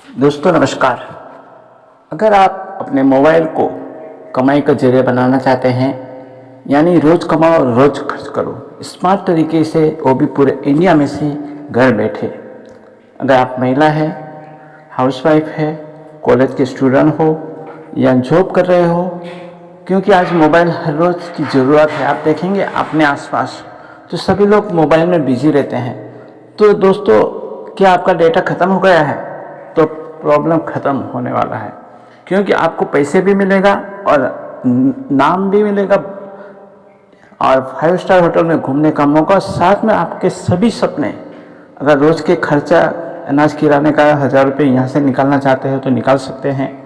दोस्तों नमस्कार। अगर आप अपने मोबाइल को कमाई का जरिया बनाना चाहते हैं, यानी रोज़ कमाओ रोज़ खर्च करो स्मार्ट तरीके से, वो भी पूरे इंडिया में से घर बैठे। अगर आप महिला है, हाउसवाइफ है, कॉलेज के स्टूडेंट हो या जॉब कर रहे हो, क्योंकि आज मोबाइल हर रोज़ की ज़रूरत है। आप देखेंगे अपने आसपास तो सभी लोग मोबाइल में बिजी रहते हैं। तो दोस्तों, क्या आपका डेटा ख़त्म हो गया है? तो प्रॉब्लम ख़त्म होने वाला है, क्योंकि आपको पैसे भी मिलेगा और नाम भी मिलेगा और 5 स्टार होटल में घूमने का मौका, साथ में आपके सभी सपने। अगर रोज़ के खर्चा अनाज किराने का 1000 रुपये यहाँ से निकालना चाहते हो तो निकाल सकते हैं।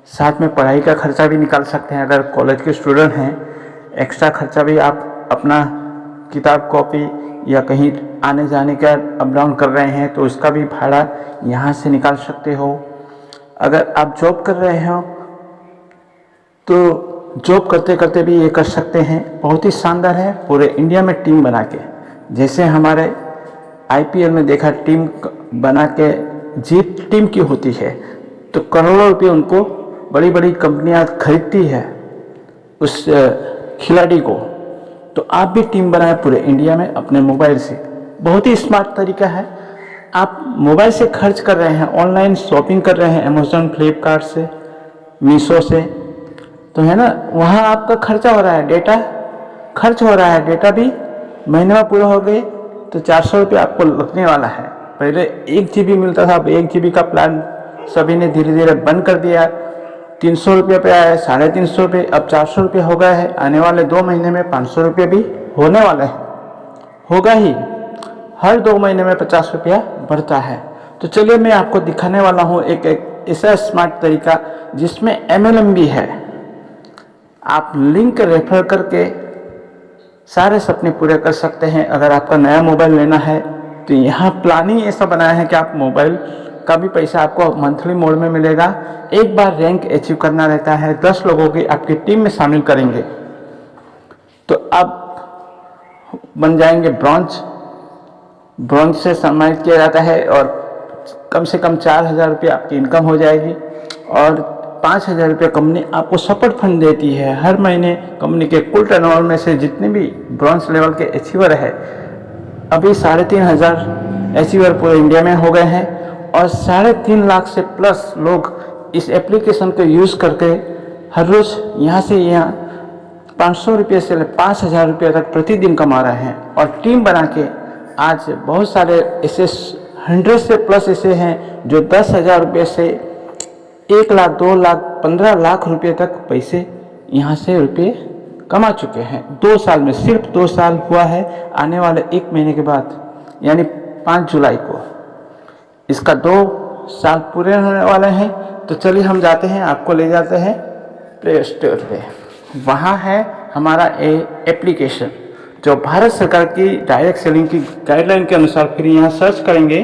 साथ में पढ़ाई का खर्चा भी निकाल सकते हैं। अगर कॉलेज के स्टूडेंट हैं, एक्स्ट्रा खर्चा भी आप अपना किताब कॉपी या कहीं आने जाने का अप डाउन कर रहे हैं तो उसका भी भाड़ा यहाँ से निकाल सकते हो। अगर आप जॉब कर रहे हो तो जॉब करते करते भी ये कर सकते हैं। बहुत ही शानदार है, पूरे इंडिया में टीम बना के, जैसे हमारे IPL में देखा, टीम बना के जीत टीम की होती है तो करोड़ों रुपये उनको बड़ी बड़ी कंपनियां खरीदती है उस खिलाड़ी को। तो आप भी टीम बनाएं पूरे इंडिया में अपने मोबाइल से। बहुत ही स्मार्ट तरीका है। आप मोबाइल से खर्च कर रहे हैं, ऑनलाइन शॉपिंग कर रहे हैं, अमेज़न, फ्लिपकार्ट से, मीशो से, तो है ना, वहाँ आपका खर्चा हो रहा है, डेटा खर्च हो रहा है। डेटा भी महीने में पूरा हो गए तो 400 रुपये आपको लगने वाला है। पहले 1 GB मिलता था, अब 1 GB का प्लान सभी ने धीरे धीरे बंद कर दिया। 300 रुपये पे आया है, 350 रुपये, अब 400 रुपये हो गया है। आने वाले 2 महीने में 500 रुपये भी होने वाले हैं, होगा ही। हर 2 महीने में 50 रुपया बढ़ता है। तो चलिए मैं आपको दिखाने वाला हूँ एक ऐसा स्मार्ट तरीका जिसमें MLM भी है। आप लिंक रेफर करके सारे सपने पूरे कर सकते हैं। अगर आपका नया मोबाइल लेना है तो यहाँ प्लानिंग ऐसा बनाया है कि आप मोबाइल का भी पैसा आपको मंथली मोड में मिलेगा। एक बार रैंक अचीव करना रहता है, 10 लोगों की आपकी टीम में शामिल करेंगे तो आप बन जाएंगे ब्रॉन्ज। ब्रॉन्ज से सम्मानित किया जाता है और कम से कम 4000 रुपये आपकी इनकम हो जाएगी और 5000 रुपये कंपनी आपको सपोर्ट फंड देती है। हर महीने कंपनी के कुल टर्नओवर में से जितने भी ब्रॉन्ज लेवल के अचीवर है, अभी 3500 अचीवर पूरे इंडिया में हो गए हैं और 3.5 लाख से प्लस लोग इस एप्लीकेशन को यूज़ करके हर रोज़ यहाँ से यहाँ 500 रुपये से 5000 रुपये तक प्रतिदिन कमा रहे हैं। और टीम बना के आज बहुत सारे ऐसे 100 से प्लस ऐसे हैं जो 10,000 रुपये से 1 लाख, 2 लाख, 15 लाख रुपये तक पैसे यहाँ से रुपये कमा चुके हैं 2 साल में। सिर्फ 2 साल हुआ है, आने वाले 1 महीने के बाद यानी 5 जुलाई को इसका 2 साल पूरे होने वाले हैं। तो चलिए हम जाते हैं, आपको ले जाते हैं प्ले स्टोर पे। वहाँ है हमारा एप्लीकेशन जो भारत सरकार की डायरेक्ट सेलिंग की गाइडलाइन के अनुसार। फिर यहाँ सर्च करेंगे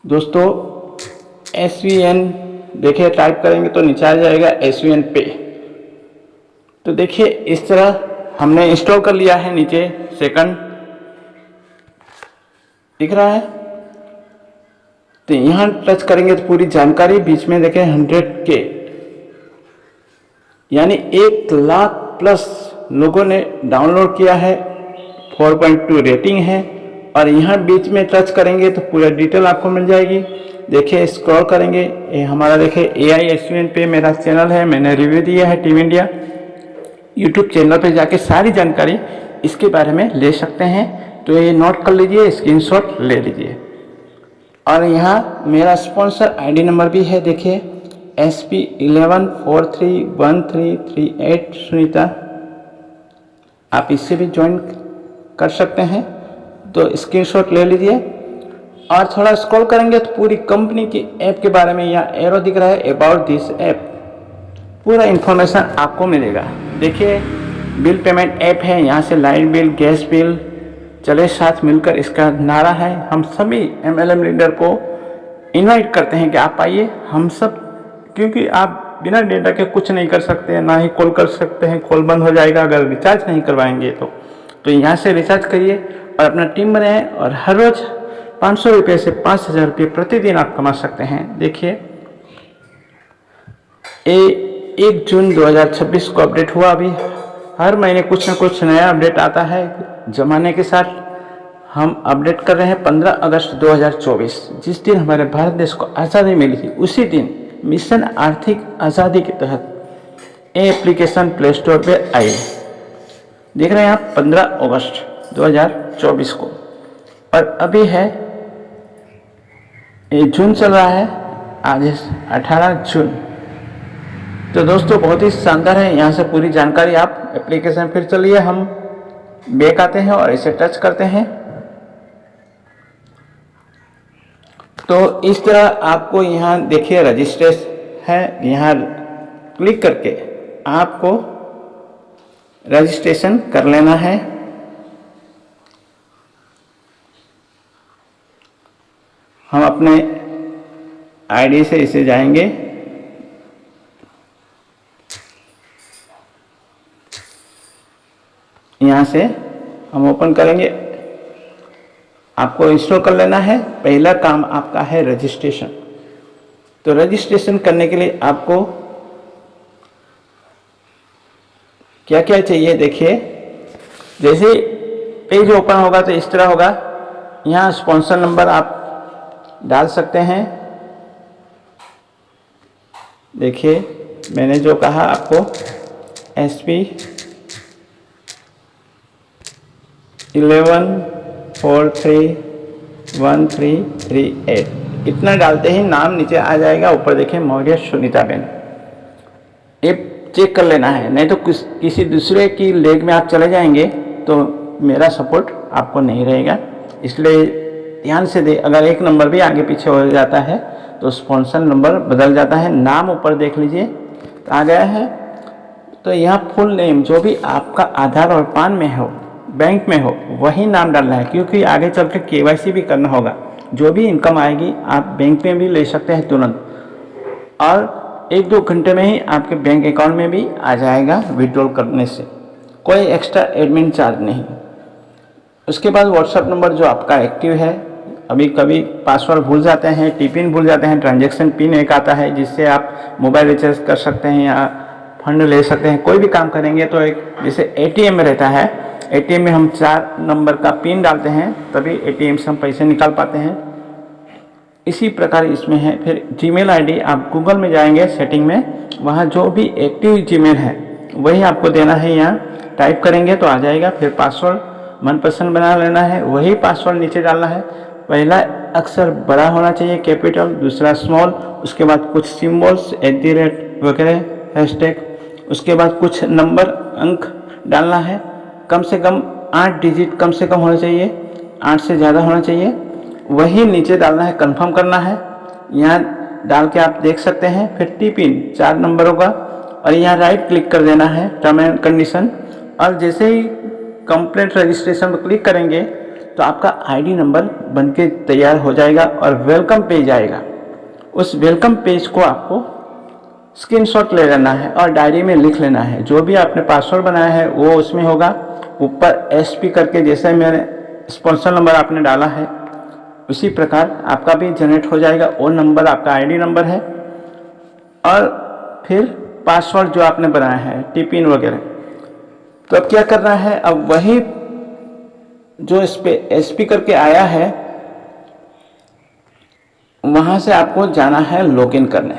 दोस्तों SVN, देखिए टाइप करेंगे तो नीचे आ जाएगा SVN पे। तो देखिए इस तरह हमने इंस्टॉल कर लिया है। नीचे सेकंड दिख रहा है तो यहाँ टच करेंगे तो पूरी जानकारी, बीच में देखें 100K यानी 1 लाख प्लस लोगों ने डाउनलोड किया है, 4.2 रेटिंग है। और यहाँ बीच में टच करेंगे तो पूरा डिटेल आपको मिल जाएगी। देखिए स्क्रॉल करेंगे, ये हमारा देखिए AI SVN पे मेरा चैनल है, मैंने रिव्यू दिया है टीम इंडिया। यूट्यूब चैनल पे जाके सारी जानकारी इसके बारे में ले सकते हैं। तो ये नोट कर लीजिए, स्क्रीनशॉट ले लीजिए। और यहाँ मेरा स्पॉन्सर ID नंबर भी है, देखिए SP11431338 सुनीता। आप इससे भी ज्वाइन कर सकते हैं, तो स्क्रीनशॉट ले लीजिए। और थोड़ा स्क्रॉल करेंगे तो पूरी कंपनी की ऐप के बारे में यहाँ एरो दिख रहा है, अबाउट दिस ऐप, पूरा इन्फॉर्मेशन आपको मिलेगा। देखिए बिल पेमेंट ऐप है, यहाँ से लाइट बिल, गैस बिल, चले साथ मिलकर इसका नारा है। हम सभी MLM लीडर को इनवाइट करते हैं कि आप आइए हम सब, क्योंकि आप बिना डेटा के कुछ नहीं कर सकते हैं, ना ही कॉल कर सकते हैं। कॉल बंद हो जाएगा अगर रिचार्ज नहीं करवाएंगे तो यहाँ से रिचार्ज करिए और अपना टीम बनाएं और हर रोज़ 500 रुपये से 5000 रुपये प्रतिदिन आप कमा सकते हैं। देखिए, ये 1 जून 2026 को अपडेट हुआ। अभी हर महीने कुछ ना कुछ नया अपडेट आता है। ज़माने के साथ हम अपडेट कर रहे हैं। 15 अगस्त 2024 जिस दिन हमारे भारत देश को आज़ादी मिली थी, उसी दिन मिशन आर्थिक आज़ादी के तहत ये एप्लीकेशन प्ले स्टोर पे आई। देख रहे हैं आप 15 अगस्त 2024 को, और अभी है ये जून चल रहा है, आज 18 जून। तो दोस्तों बहुत ही शानदार है। यहाँ से पूरी जानकारी आप एप्लीकेशन, फिर चलिए हम बैक आते हैं और इसे टच करते हैं। तो इस तरह आपको यहाँ देखिए रजिस्ट्रेशन है, यहाँ क्लिक करके आपको रजिस्ट्रेशन कर लेना है। हम अपने आईडी से इसे जाएंगे, यहाँ से हम ओपन करेंगे। आपको इंस्टॉल कर लेना है। पहला काम आपका है रजिस्ट्रेशन। तो रजिस्ट्रेशन करने के लिए आपको क्या क्या चाहिए, देखिए। जैसे पेज ओपन होगा तो इस तरह होगा। यहाँ स्पॉन्सर नंबर आप डाल सकते हैं। देखिए मैंने जो कहा आपको SP 11431338 इतना डालते ही नाम नीचे आ जाएगा। ऊपर देखें मौर्य सुनीता बेन, ये चेक कर लेना है। नहीं तो किसी दूसरे की लेग में आप चले जाएंगे तो मेरा सपोर्ट आपको नहीं रहेगा। इसलिए ध्यान से दे। अगर एक नंबर भी आगे पीछे हो जाता है तो स्पॉन्सर नंबर बदल जाता है। नाम ऊपर देख लीजिए तो आ गया है। तो यहाँ फुल नेम जो भी आपका आधार और पान में हो, बैंक में हो, वही नाम डालना है, क्योंकि आगे चल के KYC भी करना होगा। जो भी इनकम आएगी आप बैंक में भी ले सकते हैं तुरंत, और 1-2 घंटे में ही आपके बैंक अकाउंट में भी आ जाएगा विड्रॉल करने से। कोई एक्स्ट्रा एडमिन चार्ज नहीं। उसके बाद व्हाट्सएप नंबर जो आपका एक्टिव है, अभी कभी पासवर्ड भूल जाते हैं, टिपिन भूल जाते हैं, ट्रांजैक्शन पिन एक आता है जिससे आप मोबाइल रिचार्ज कर सकते हैं या फंड ले सकते हैं। कोई भी काम करेंगे तो एक जैसे ATM में रहता है, ATM में हम 4 नंबर का पिन डालते हैं तभी ATM से हम पैसे निकाल पाते हैं। इसी प्रकार इसमें है। फिर जीमेल ID आप गूगल में जाएंगे सेटिंग में, वहाँ जो भी एक्टिव जीमेल है वही आपको देना है। यहाँ टाइप करेंगे तो आ जाएगा। फिर पासवर्ड मनपसंद बना लेना है, वही पासवर्ड नीचे डालना है। पहला अक्षर बड़ा होना चाहिए कैपिटल, दूसरा स्मॉल, उसके बाद कुछ सिम्बल्स @ वगैरह हैशटैग, उसके बाद कुछ नंबर अंक डालना है। कम से कम 8 डिजिट कम से कम होना चाहिए, 8 से ज़्यादा होना चाहिए। वही नीचे डालना है, कंफर्म करना है। यहाँ डाल के आप देख सकते हैं। फिर टिपिन 4 नंबर होगा और यहाँ राइट क्लिक कर देना है, टर्म एंड कंडीशन। और जैसे ही कंप्लीट रजिस्ट्रेशन पर क्लिक करेंगे तो आपका ID नंबर बनके तैयार हो जाएगा और वेलकम पेज आएगा। उस वेलकम पेज को आपको स्क्रीनशॉट ले लेना है और डायरी में लिख लेना है। जो भी आपने पासवर्ड बनाया है वो उसमें होगा। ऊपर SP करके जैसे मैंने स्पॉन्सर नंबर आपने डाला है उसी प्रकार आपका भी जनरेट हो जाएगा। वो नंबर आपका ID नंबर है। और फिर पासवर्ड जो आपने बनाया है, टिपिन वगैरह। तो अब क्या करना है, अब वही जो इस पे SP करके आया है वहाँ से आपको जाना है लॉगिन करने।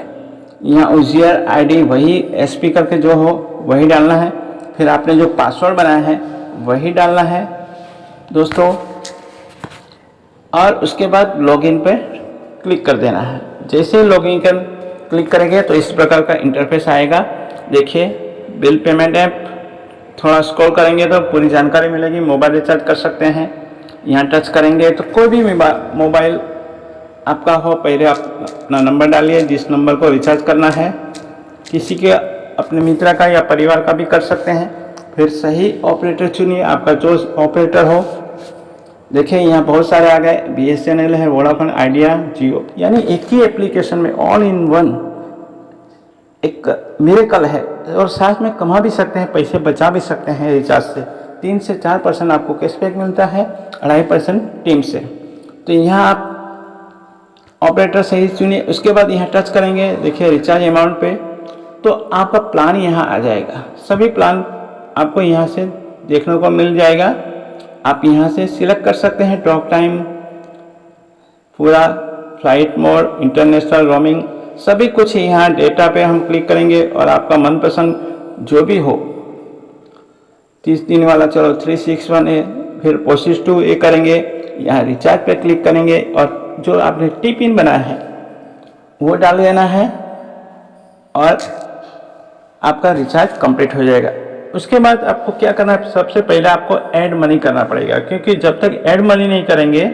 यहाँ यूजर ID वही SP करके जो हो वही डालना है। फिर आपने जो पासवर्ड बनाया है वही डालना है दोस्तों, और उसके बाद लॉगिन पे क्लिक कर देना है। जैसे ही लॉगिन कर क्लिक करेंगे तो इस प्रकार का इंटरफेस आएगा। देखिए बिल पेमेंट ऐप, थोड़ा स्क्रॉल करेंगे तो पूरी जानकारी मिलेगी। मोबाइल रिचार्ज कर सकते हैं। यहाँ टच करेंगे तो कोई भी मोबाइल आपका हो, पहले आप अपना नंबर डालिए जिस नंबर को रिचार्ज करना है। किसी के अपने मित्र का या परिवार का भी कर सकते हैं। फिर सही ऑपरेटर चुनिए, आपका जो ऑपरेटर हो। देखिए यहाँ बहुत सारे आ गए, BSNL है, वोडाफोन, आइडिया, जियो, यानी एक ही एप्लीकेशन में ऑल इन वन एक मिरेकल है। और साथ में कमा भी सकते हैं, पैसे बचा भी सकते हैं रिचार्ज से। 3 से 4% आपको कैशबैक मिलता है, 2.5% टीम से। तो यहाँ आप ऑपरेटर सही चुनिए। उसके बाद यहाँ टच करेंगे, देखिए रिचार्ज अमाउंट पे, तो आपका प्लान यहाँ आ जाएगा। सभी प्लान आपको यहाँ से देखने को मिल जाएगा। आप यहाँ से सिलेक्ट कर सकते हैं टॉक टाइम, पूरा फ्लाइट मोड, इंटरनेशनल रोमिंग, सभी कुछ यहाँ डेटा पे हम क्लिक करेंगे और आपका मनपसंद जो भी हो, 30 दिन वाला चलो 361 है, फिर प्रोसेस टू ये करेंगे, यहाँ रिचार्ज पे क्लिक करेंगे और जो आपने टी पिन बनाया है वो डाल देना है और आपका रिचार्ज कंप्लीट हो जाएगा। उसके बाद आपको क्या करना है, सबसे पहले आपको ऐड मनी करना पड़ेगा, क्योंकि जब तक ऐड मनी नहीं करेंगे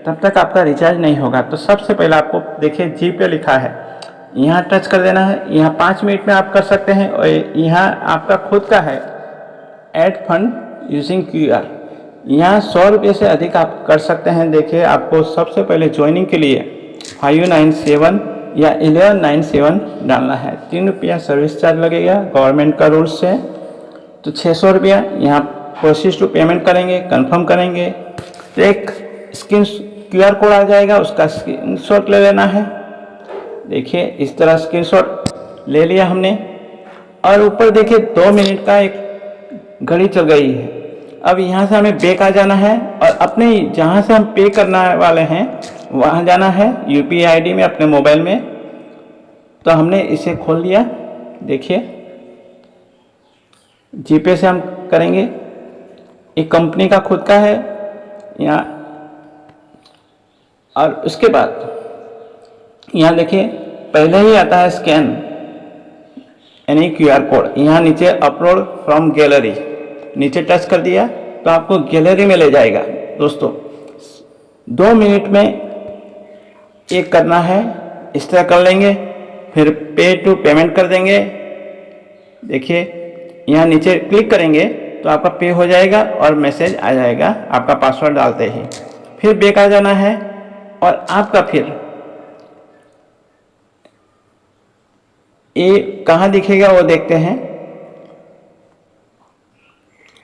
तब तक आपका रिचार्ज नहीं होगा। तो सबसे पहले आपको देखिए जी पे लिखा है, यहाँ टच कर देना है। यहाँ 5 मिनट में आप कर सकते हैं और यहाँ आपका खुद का है ऐड फंड यूजिंग QR, यहाँ 100 रुपये से अधिक आप कर सकते हैं। देखिए आपको सबसे पहले ज्वाइनिंग के लिए 597 या 1197 डालना है। 3 रुपया सर्विस चार्ज लगेगा गवर्नमेंट का रूल्स से, तो 600 रुपया। यहाँ प्रोसेस टू पेमेंट करेंगे, कंफर्म करेंगे, तो एक स्क्रीन QR कोड आ जाएगा, उसका स्क्रीनशॉट ले लेना है। देखिए इस तरह स्क्रीनशॉट ले लिया हमने और ऊपर देखिए 2 मिनट का एक घड़ी चल गई है। अब यहाँ से हमें बैक आ जाना है और अपने जहाँ से हम पे करने वाले हैं वहाँ जाना है UPI ID में अपने मोबाइल में। तो हमने इसे खोल लिया, देखिए जीपे से हम करेंगे, एक कंपनी का खुद का है यहाँ। और उसके बाद यहाँ देखिए पहले ही आता है स्कैन यानी QR कोड, यहाँ नीचे अपलोड फ्रॉम गैलरी, नीचे टच कर दिया तो आपको गैलरी में ले जाएगा। दोस्तों 2 मिनट में एक करना है, इस तरह कर लेंगे, फिर पे टू पेमेंट कर देंगे। देखिए यहाँ नीचे क्लिक करेंगे तो आपका पे हो जाएगा और मैसेज आ जाएगा आपका पासवर्ड डालते ही। फिर बैक आ जाना है और आपका फिर ये कहाँ दिखेगा वो देखते हैं।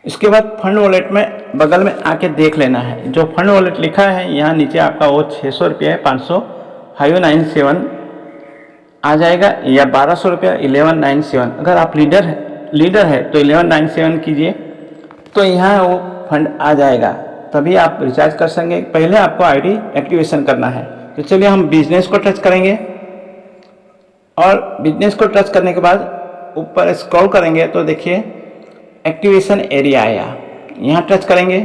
इसके बाद फंड वॉलेट में बगल में आके देख लेना है, जो फंड वॉलेट लिखा है यहाँ नीचे आपका वो 600 रुपये 597 आ जाएगा, या 1200 रुपया 1197। अगर आप लीडर है तो 1197 कीजिए, तो यहाँ वो फंड आ जाएगा, तभी आप रिचार्ज कर सकेंगे। पहले आपको ID एक्टिवेशन करना है। तो चलिए हम बिजनेस को टच करेंगे और बिजनेस को टच करने के बाद ऊपर स्क्रॉल करेंगे तो देखिए एक्टिवेशन एरिया आया, यहाँ टच करेंगे।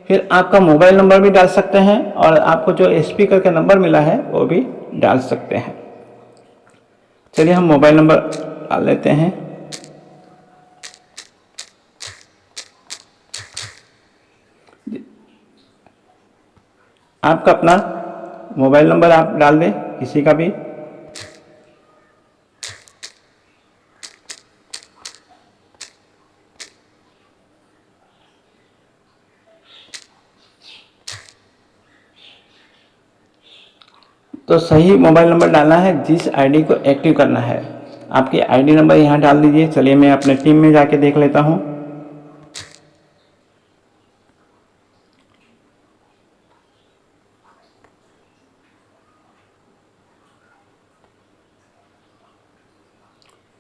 फिर आपका मोबाइल नंबर भी डाल सकते हैं और आपको जो स्पीकर का नंबर मिला है वो भी डाल सकते हैं। चलिए हम मोबाइल नंबर डाल लेते हैं। आपका अपना मोबाइल नंबर आप डाल दें, किसी का भी। तो सही मोबाइल नंबर डालना है, जिस आईडी को एक्टिव करना है। आपकी आईडी नंबर यहाँ डाल दीजिए। चलिए मैं अपने टीम में जाके देख लेता हूँ।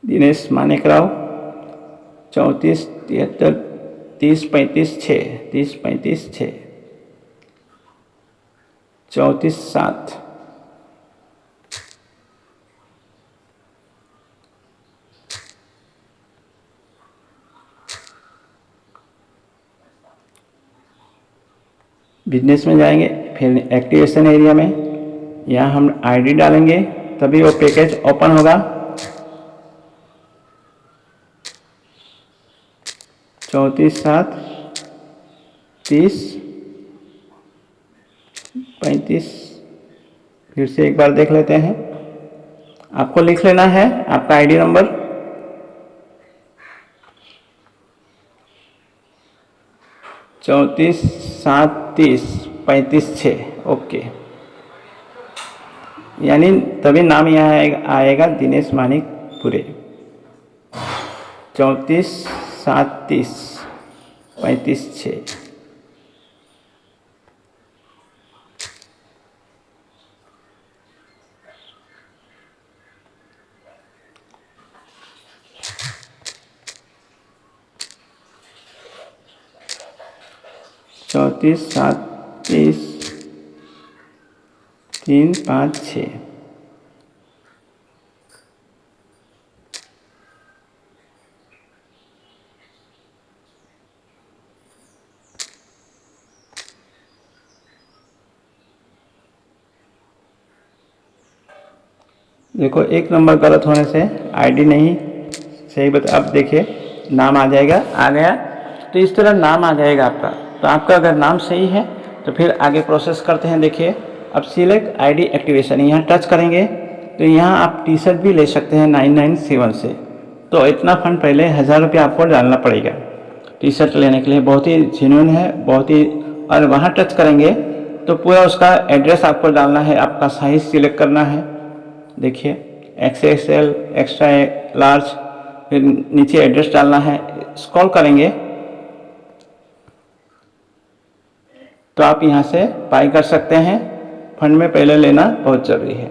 दिनेश मानिक राव 34 73 30 35 6 30 35 6 34 7। बिजनेस में जाएंगे, फिर एक्टिवेशन एरिया में यहाँ हम आईडी डालेंगे, तभी वो पैकेज ओपन होगा। 34 7 30 35। फिर से एक बार देख लेते हैं। आपको लिख लेना है आपका आईडी नंबर। चौंतीस 7 30 35 6। ओके, यानी तभी नाम यहाँ आएगा दिनेश मानिक पुरे। 34 7 30 35 6। 34 7 30 356। देखो एक नंबर गलत होने से आईडी नहीं सही बता। अब देखिए नाम आ जाएगा, आ गया। तो इस तरह नाम आ जाएगा आपका। तो आपका अगर नाम सही है तो फिर आगे प्रोसेस करते हैं। देखिए अब सिलेक्ट आईडी एक्टिवेशन, यहाँ टच करेंगे तो यहाँ आप टी शर्ट भी ले सकते हैं 997 से। तो इतना फंड पहले 1000 रुपये आपको डालना पड़ेगा टी शर्ट लेने के लिए। बहुत ही जेन्युइन है, बहुत ही। और वहाँ टच करेंगे तो पूरा उसका एड्रेस आपको डालना है, आपका साइज सिलेक्ट करना है। देखिए XXL, एक्स्ट्रा लार्ज, फिर नीचे एड्रेस डालना है। स्क्रॉल करेंगे तो आप यहाँ से बाय कर सकते हैं। फंड में पहले लेना बहुत जरूरी है।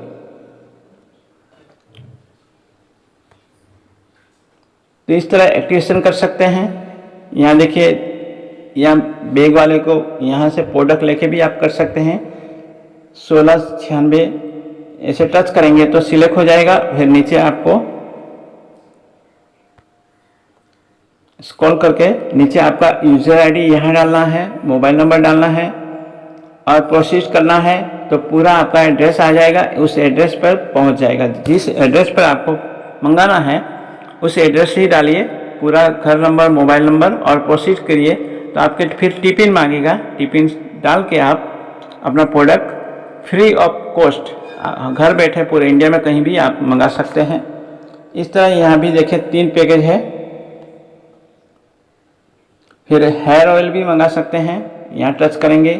तो इस तरह एक्टिवेशन कर सकते हैं। यहाँ देखिए, यहाँ बैग वाले को यहाँ से प्रोडक्ट लेके भी आप कर सकते हैं। 1696 ऐसे टच करेंगे तो सिलेक्ट हो जाएगा। फिर नीचे आपको स्क्रॉल करके नीचे आपका यूजर आईडी यहाँ डालना है, मोबाइल नंबर डालना है और प्रोसीड करना है। तो पूरा आपका एड्रेस आ जाएगा, उस एड्रेस पर पहुँच जाएगा। जिस एड्रेस पर आपको मंगाना है उस एड्रेस ही डालिए, पूरा घर नंबर, मोबाइल नंबर और प्रोसीड करिए। तो आपके फिर टिपिन मांगेगा, टिपिन डाल के आप अपना प्रोडक्ट फ्री ऑफ कॉस्ट घर बैठे पूरे इंडिया में कहीं भी आप मंगा सकते हैं। इस तरह यहाँ भी देखिए 3 पैकेज है। फिर हेयर ऑयल भी मंगा सकते हैं, यहाँ टच करेंगे,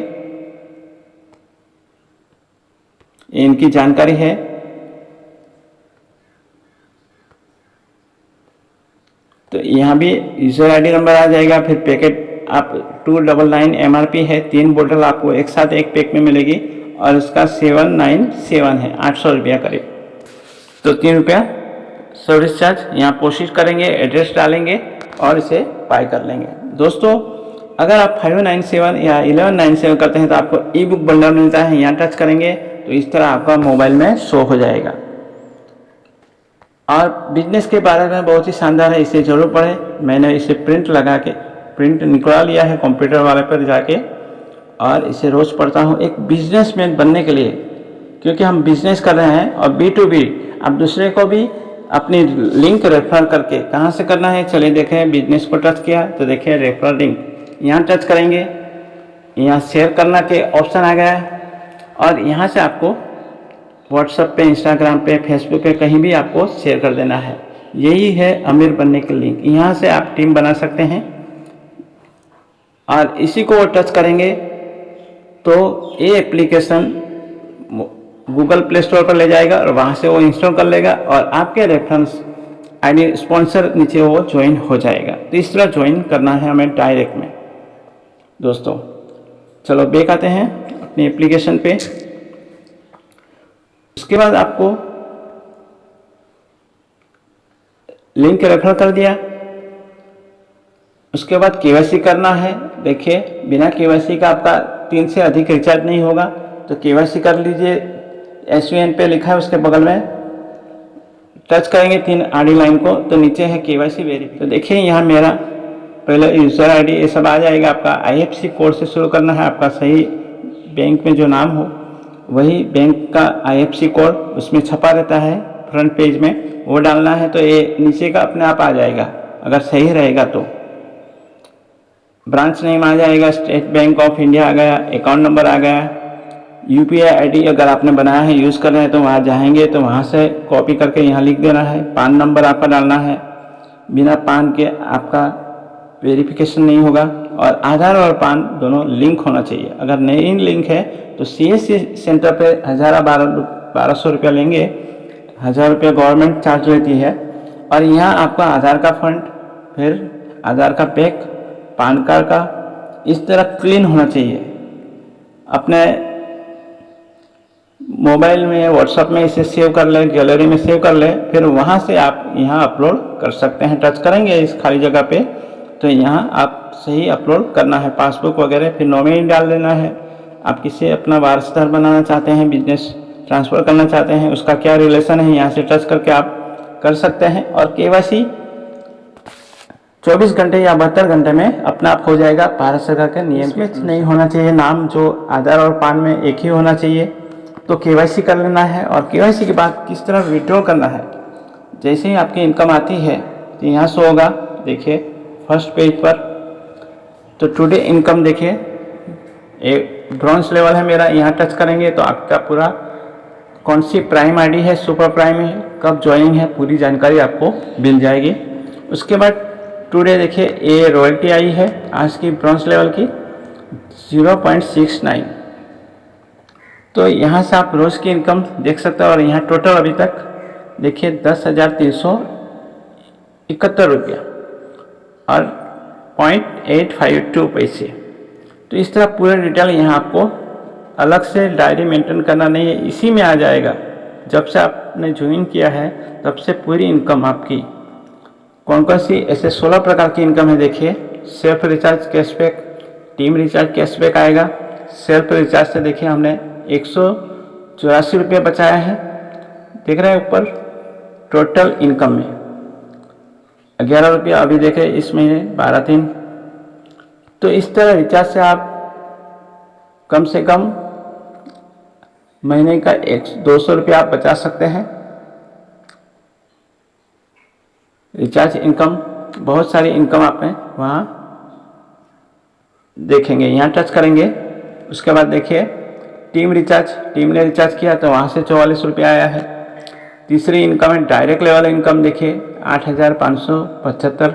इनकी जानकारी है। तो यहाँ भी यूजर आईडी नंबर आ जाएगा। फिर पैकेट आप 299 MRP है, 3 बोतल आपको एक साथ एक पैक में मिलेगी और इसका 797 है, 800 रुपया करीब। तो 3 रुपया सर्विस चार्ज। यहाँ कोशिश करेंगे, एड्रेस डालेंगे और इसे बाय कर लेंगे। दोस्तों अगर आप 597 या 1197 करते हैं तो आपको ई बुक बंडल मिलता है। यहाँ टच करेंगे तो इस तरह आपका मोबाइल में शो हो जाएगा। और बिजनेस के बारे में बहुत ही शानदार है, इसे जरूर पढ़ें। मैंने इसे प्रिंट लगा के प्रिंट निकलवा लिया है कंप्यूटर वाले पर जाके, और इसे रोज़ पढ़ता हूँ एक बिजनेसमैन बनने के लिए। क्योंकि हम बिजनेस कर रहे हैं और B2B, आप दूसरे को भी अपनी लिंक रेफर करके कहाँ से करना है चलिए देखें। बिजनेस को टच किया तो देखिए रेफर लिंक, यहाँ टच करेंगे, यहाँ शेयर करना के ऑप्शन आ गया है। और यहाँ से आपको व्हाट्सएप पे, इंस्टाग्राम पे, फेसबुक पे कहीं भी आपको शेयर कर देना है। यही है अमीर बनने की लिंक। यहाँ से आप टीम बना सकते हैं और इसी को टच करेंगे तो ये एप्लीकेशन गूगल प्ले स्टोर पर ले जाएगा और वहाँ से वो इंस्टॉल कर लेगा और आपके रेफरेंस आईडी स्पॉन्सर नीचे वो ज्वाइन हो जाएगा। तो इस तरह ज्वाइन करना है हमें डायरेक्ट में। दोस्तों चलो बैक आते हैं अपनी एप्लीकेशन पे। उसके बाद आपको लिंक रेफर कर दिया, उसके बाद KYC करना है। देखिए बिना KYC का आपका 3 से अधिक रिचार्ज नहीं होगा, तो KYC कर लीजिए। SVN पे लिखा है उसके बगल में, टच करेंगे 3 आड़ी लाइन को तो नीचे है KYC वेरीफाई। तो देखिए यहाँ मेरा पहले यूज़र आईडी ये सब आ जाएगा। आपका IFSC कोड से शुरू करना है, आपका सही बैंक में जो नाम हो वही बैंक का IFSC कोड उसमें छपा रहता है फ्रंट पेज में, वो डालना है। तो ये नीचे का अपने आप आ जाएगा अगर सही रहेगा तो। ब्रांच नेम आ जाएगा, स्टेट बैंक ऑफ इंडिया आ गया, अकाउंट नंबर आ गया, UPI ID अगर आपने बनाया है यूज़ कर रहे हैं तो वहाँ जाएंगे तो वहाँ से कॉपी करके यहाँ लिख देना है। पान नंबर आपका डालना है, बिना पान के आपका वेरिफिकेशन नहीं होगा। और आधार और पान दोनों लिंक होना चाहिए। अगर नहीं लिंक है तो CSC सेंटर पे 1200 रुपया लेंगे, 1000 रुपया गवर्नमेंट चार्ज लेती है। और यहाँ आपका आधार का फंड, फिर आधार का पैक, पान कार्ड का इस तरह क्लीन होना चाहिए। अपने मोबाइल में व्हाट्सएप में इसे सेव कर ले, गैलरी में सेव कर ले, फिर वहाँ से आप यहाँ अपलोड कर सकते हैं। टच करेंगे इस खाली जगह पे तो यहाँ आप सही अपलोड करना है पासबुक वगैरह, फिर नॉमिनी डाल देना है। आप किसी अपना वारसदार बनाना चाहते हैं, बिजनेस ट्रांसफ़र करना चाहते हैं, उसका क्या रिलेशन है, यहाँ से टच करके आप कर सकते हैं। और KYC 24 घंटे या 72 घंटे में अपना आप हो जाएगा। भारत सरकार के नियम में नहीं होना चाहिए नाम, जो आधार और पान में एक ही होना चाहिए। तो KYC कर लेना है। और KYC के बाद किस तरह विड्रॉ करना है, जैसे ही आपकी इनकम आती है तो यहाँ शो होगा, देखिए फर्स्ट पेज पर। तो टुडे इनकम देखिए, एक ब्रॉन्ज लेवल है मेरा, यहाँ टच करेंगे तो आपका पूरा कौन सी प्राइम आईडी है, सुपर प्राइम है, कब ज्वाइनिंग है, पूरी जानकारी आपको मिल जाएगी। उसके बाद टुडे देखिए ये रॉयल्टी आई है आज की ब्रॉन्ज लेवल की 0.69। तो यहाँ से आप रोज़ की इनकम देख सकते हो। और यहाँ टोटल अभी तक देखिए 10,371 रुपया और 0.852 पैसे। तो इस तरह पूरा डिटेल यहाँ आपको अलग से डायरी मेंटेन करना नहीं है, इसी में आ जाएगा। जब से आपने ज्वाइन किया है तब से पूरी इनकम आपकी कौन कौन सी ऐसे 16 प्रकार की इनकम है। देखिए self recharge cashback, team recharge cashback आएगा। सेल्फ रिचार्ज से देखिए हमने 184 रुपये बचाया है, देख रहे हैं ऊपर। टोटल इनकम में 11 रुपया अभी देखें इस महीने 12/3। तो इस तरह रिचार्ज से आप कम से कम महीने का 200 रुपया आप बचा सकते हैं। रिचार्ज इनकम, बहुत सारी इनकम आपने वहाँ देखेंगे। यहाँ टच करेंगे, उसके बाद देखिए टीम रिचार्ज, टीम ने रिचार्ज किया तो वहाँ से 44 रुपया आया है। तीसरी इनकम है डायरेक्ट लेवल इनकम, देखिए 8,575।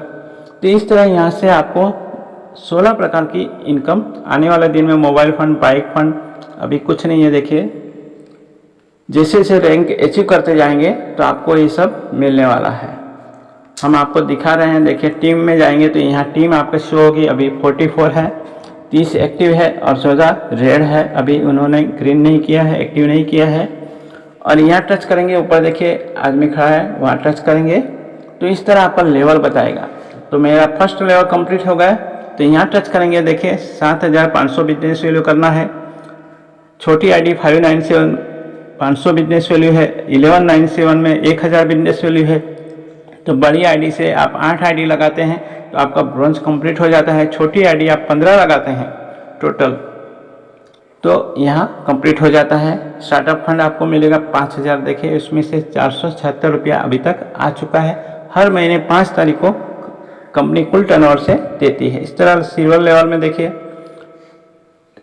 तो इस तरह यहाँ से आपको 16 प्रकार की इनकम आने वाले दिन में। मोबाइल फंड, बाइक फंड अभी कुछ नहीं है। देखिए जैसे जैसे रैंक अचीव करते जाएंगे तो आपको ये सब मिलने वाला है। हम आपको दिखा रहे हैं। देखिए टीम में जाएंगे तो यहाँ टीम आपका शो होगी, अभी 44 है, 30 एक्टिव है और 14 रेड है। अभी उन्होंने ग्रीन नहीं किया है, एक्टिव नहीं किया है। और यहाँ टच करेंगे, ऊपर देखिए आदमी खड़ा है, वहाँ टच करेंगे तो इस तरह आपका लेवल बताएगा। तो मेरा फर्स्ट लेवल कंप्लीट हो गया। तो यहाँ टच करेंगे, देखिए 7,500 बिजनेस वैल्यू करना है। छोटी आईडी 597 500 बिजनेस वैल्यू है। 1197 में 1000 बिजनेस वैल्यू है। तो बड़ी आईडी से आप 8 आईडी लगाते हैं तो आपका ब्रॉन्ज कंप्लीट हो जाता है। छोटी आईडी आप 15 लगाते हैं टोटल, तो यहाँ कंप्लीट हो जाता है। स्टार्टअप फंड आपको मिलेगा 5,000। देखिए उसमें से 476 रुपया अभी तक आ चुका है। हर महीने 5 तारीख को कंपनी कुल टर्नओवर से देती है। इस तरह सिल्वर लेवल में देखिए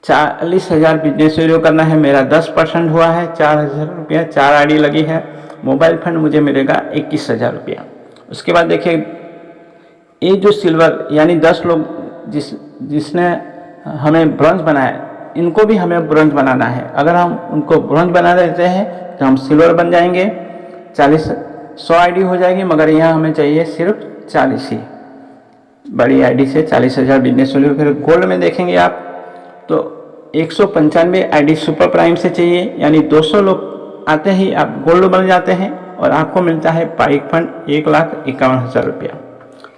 40,000 बिजनेस वैल्यू करना है। मेरा 10% हुआ है, 4,000 रुपया, 4 आईडी लगी है। मोबाइल फंड मुझे मिलेगा 21,000 रुपया। उसके बाद देखिए ये जो सिल्वर यानी 10 लोग जिसने हमें ब्रॉन्ज बनाया, इनको भी हमें ब्रॉन्ज बनाना है। अगर हम उनको ब्रॉन्ज बना देते हैं तो हम सिल्वर बन जाएंगे। 100 आईडी हो जाएगी, मगर यहाँ हमें चाहिए सिर्फ 40 ही। बड़ी आईडी से 40,000 बिजनेस वैल्यू। फिर गोल्ड में देखेंगे आप तो 195 आईडी सुपर प्राइम से चाहिए, यानी 200 लोग आते ही आप गोल्ड बन जाते हैं और आपको मिलता है बाइक फंड 1,51,000 रुपया।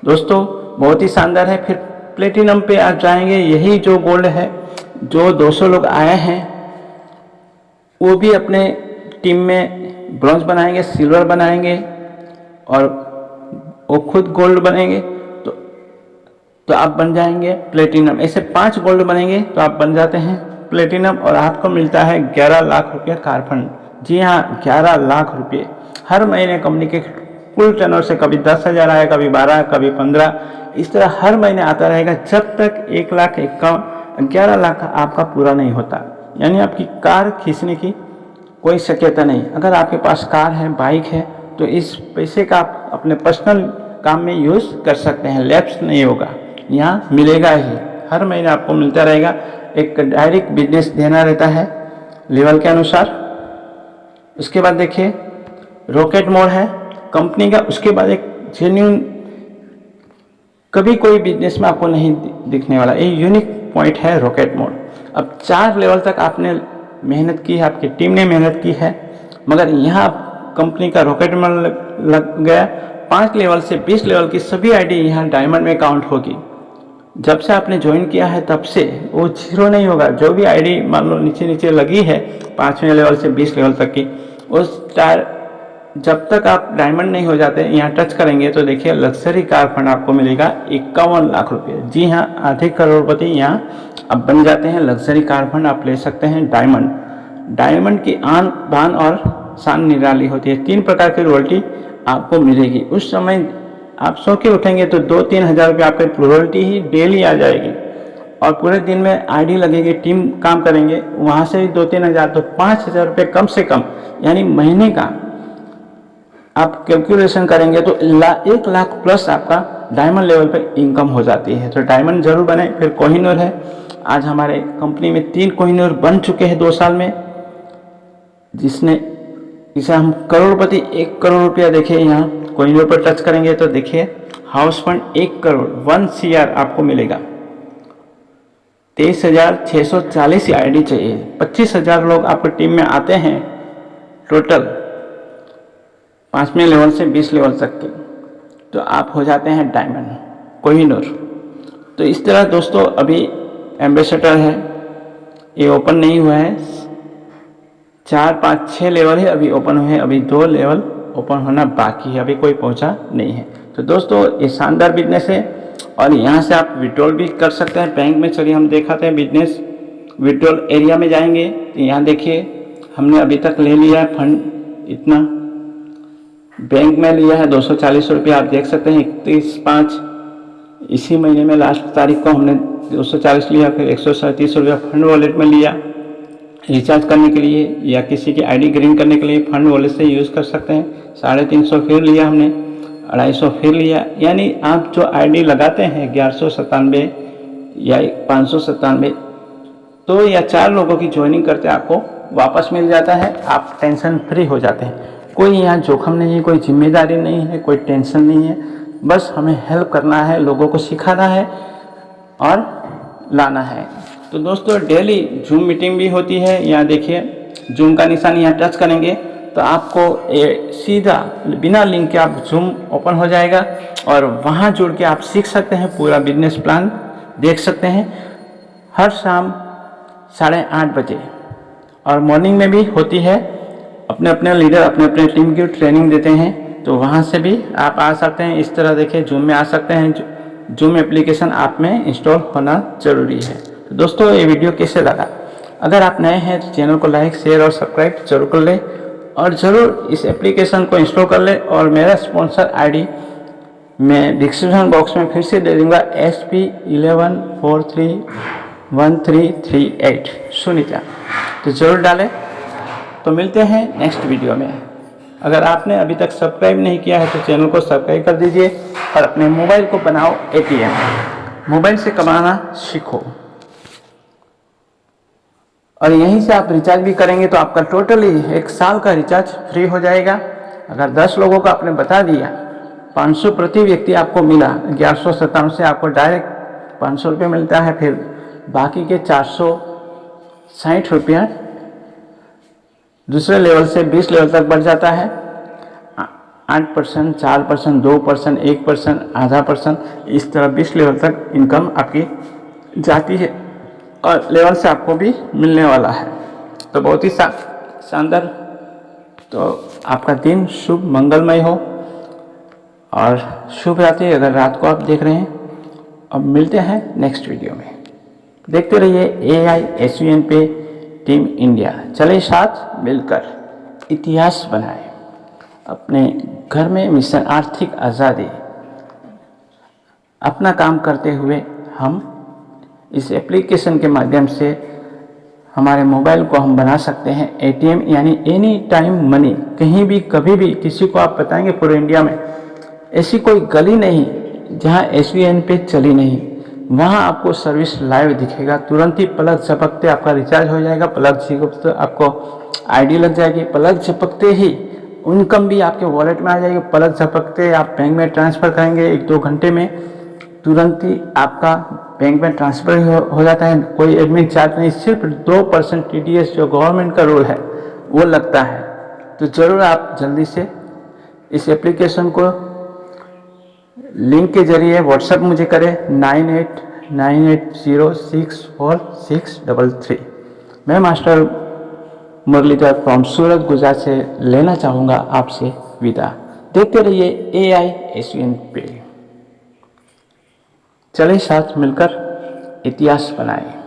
दोस्तों बहुत ही शानदार है। फिर प्लेटिनम पे आप जाएंगे, यही जो गोल्ड है, जो 200 लोग आए हैं वो भी अपने टीम में ब्रॉन्ज बनाएंगे, सिल्वर बनाएंगे और वो खुद गोल्ड बनेंगे तो आप बन जाएंगे प्लेटिनम। ऐसे 5 गोल्ड बनेंगे तो आप बन जाते हैं प्लेटिनम और आपको मिलता है 11 लाख रुपये कार फंड। जी हाँ, 11 लाख रुपये हर महीने कंपनी के कुल टर्नओवर से। कभी 10,000 आया, कभी 12, कभी 15, इस तरह हर महीने आता रहेगा जब तक 11 लाख आपका पूरा नहीं होता। यानी आपकी कार खींचने की कोई शक्यता नहीं। अगर आपके पास कार है, बाइक है, तो इस पैसे का आप अपने पर्सनल काम में यूज़ कर सकते हैं, लैप्स नहीं होगा, यहाँ मिलेगा ही। हर महीने आपको मिलता रहेगा। एक डायरेक्ट बिजनेस देना रहता है लेवल के अनुसार। उसके बाद देखिए रॉकेट मोड है कंपनी का। उसके बाद एक जेन्युइन, कभी कोई बिजनेस में आपको नहीं दिखने वाला, ये यूनिक पॉइंट है रॉकेट मोड। अब 4 लेवल तक आपने मेहनत की है, आपकी टीम ने मेहनत की है, मगर यहाँ कंपनी का रॉकेट मोड लग गया। 5 लेवल से 20 लेवल की सभी आईडी यहाँ डायमंड में काउंट होगी। जब से आपने ज्वाइन किया है तब से वो जीरो नहीं होगा। जो भी आईडी मान लो नीचे नीचे लगी है 5वें लेवल से 20 लेवल तक की, उस जब तक आप डायमंड नहीं हो जाते यहाँ टच करेंगे तो देखिए लग्जरी कार फंड आपको मिलेगा 51 लाख रुपये। जी हाँ, आधे करोड़पति यहाँ अब बन जाते हैं। लग्जरी कार फंड आप ले सकते हैं। डायमंड की आन बान और शान निराली होती है। 3 प्रकार की रॉयल्टी आपको मिलेगी। उस समय आप सो के उठेंगे तो 2-3 हज़ार रुपये आपकी रॉयल्टी ही डेली आ जाएगी, और पूरे दिन में आईडी लगेगी, टीम काम करेंगे, वहाँ से भी 2-3 हज़ार, तो 5,000 रुपये कम से कम, यानी महीने का आप कैलकुलेशन करेंगे तो 1 लाख प्लस आपका डायमंड लेवल पे इनकम हो जाती है। तो डायमंड जरूर बने। फिर कोहिनूर है, आज हमारे कंपनी में 3 कोहिनूर बन चुके हैं 2 साल में, इसे हम करोड़पति 1 करोड़ रुपया देखिए यहाँ कोहिनूर पर टच करेंगे तो देखिए हाउस फंड 1 करोड़ 1 CR आपको मिलेगा। 23,640 आईडी चाहिए। 25,000 लोग आपकी टीम में आते हैं टोटल 5वें लेवल से 20 लेवल तक के, तो आप हो जाते हैं डायमंड कोहिनूर। तो इस तरह दोस्तों अभी एम्बेसडर है, ये ओपन नहीं हुआ है। 4, 5, 6 लेवल ही अभी ओपन हुए हैं, अभी 2 लेवल ओपन होना बाकी है, अभी कोई पहुंचा नहीं है। तो दोस्तों ये शानदार बिजनेस है, और यहाँ से आप विड्रॉल भी कर सकते हैं बैंक में। चलिए हम दिखाते हैं बिजनेस। विड्रॉल एरिया में जाएंगे तो यहाँ देखिए हमने अभी तक ले लिया है फंड इतना, बैंक में लिया है 240 रुपये। आप देख सकते हैं 31/5 इसी महीने में लास्ट तारीख को हमने 240 लिया, फिर 137 रुपया फंड वॉलेट में लिया रिचार्ज करने के लिए, या किसी की आईडी ग्रीन करने के लिए फंड वॉलेट से यूज़ कर सकते हैं। 350 फिर लिया हमने, 250 फिर लिया। यानी आप जो आईडी लगाते हैं 1197 या 597, तो या 4 लोगों की ज्वाइनिंग करते आपको वापस मिल जाता है। आप टेंशन फ्री हो जाते हैं। कोई यहाँ जोखम नहीं है, कोई जिम्मेदारी नहीं है, कोई टेंशन नहीं है। बस हमें हेल्प करना है, लोगों को सिखाना है और लाना है। तो दोस्तों डेली जूम मीटिंग भी होती है। यहाँ देखिए जूम का निशान, यहाँ टच करेंगे तो आपको सीधा बिना लिंक के आप जूम ओपन हो जाएगा, और वहाँ जुड़ के आप सीख सकते हैं, पूरा बिजनेस प्लान देख सकते हैं। हर शाम 8:30 बजे, और मॉर्निंग में भी होती है। अपने अपने लीडर अपने अपने टीम की ट्रेनिंग देते हैं, तो वहाँ से भी आप आ सकते हैं। इस तरह देखिए जूम में आ सकते हैं। जूम एप्लीकेशन आप में इंस्टॉल होना ज़रूरी है। तो दोस्तों ये वीडियो कैसे लगा? अगर आप नए हैं तो चैनल को लाइक, शेयर और सब्सक्राइब जरूर कर लें, और ज़रूर इस एप्लीकेशन को इंस्टॉल कर लें। और मेरा स्पॉन्सर आईडी मैं डिस्क्रिप्शन बॉक्स में फिर से दे दूँगा, SP11431338 सुनीता, तो ज़रूर डालें। तो मिलते हैं नेक्स्ट वीडियो में। अगर आपने अभी तक सब्सक्राइब नहीं किया है तो चैनल को सब्सक्राइब कर दीजिए, और अपने मोबाइल को बनाओ ATM। मोबाइल से कमाना सीखो, और यहीं से आप रिचार्ज भी करेंगे तो आपका टोटली 1 साल का रिचार्ज फ्री हो जाएगा। अगर 10 लोगों को आपने बता दिया, 500 प्रति व्यक्ति आपको मिला, 1197 से आपको डायरेक्ट 500 रुपये मिलता है। फिर बाकी के 460 रुपया दूसरे लेवल से 20 लेवल तक बढ़ जाता है। 8%, 4%, 2%, 1%, आधा %, इस तरह 20 लेवल तक इनकम आपकी जाती है, और लेवल से आपको भी मिलने वाला है। तो बहुत ही शानदार। तो आपका दिन शुभ मंगलमय हो, और शुभ रात्रि अगर रात को आप देख रहे हैं। अब मिलते हैं नेक्स्ट वीडियो में। देखते रहिए AI SVN पे टीम इंडिया। चले साथ मिलकर इतिहास बनाए, अपने घर में मिशन आर्थिक आज़ादी। अपना काम करते हुए हम इस एप्लीकेशन के माध्यम से हमारे मोबाइल को हम बना सकते हैं ATM, यानी एनी टाइम मनी। कहीं भी कभी भी किसी को आप बताएंगे पूरे इंडिया में ऐसी कोई गली नहीं जहां SVN पे चली नहीं, वहां आपको सर्विस लाइव दिखेगा। तुरंत ही पलक झपकते आपका रिचार्ज हो जाएगा, पलक झपकते आपको आईडी लग जाएगी, पलक झपकते ही इनकम भी आपके वॉलेट में आ जाएगी। पलक झपकते आप बैंक में ट्रांसफ़र करेंगे, 1-2 घंटे में तुरंत ही आपका बैंक में ट्रांसफ़र हो जाता है। कोई एडमिन चार्ज नहीं, सिर्फ 2% TDS जो गवर्नमेंट का रूल है वो लगता है। तो ज़रूर आप जल्दी से इस एप्लीकेशन को लिंक के जरिए व्हाट्सएप मुझे करें 98064633। मैं मास्टर मुरलीधर फ्रॉम सूरत गुजरात से लेना चाहूँगा आपसे विदा। देखते रहिए AISVN पे। चले साथ मिलकर इतिहास बनाएं।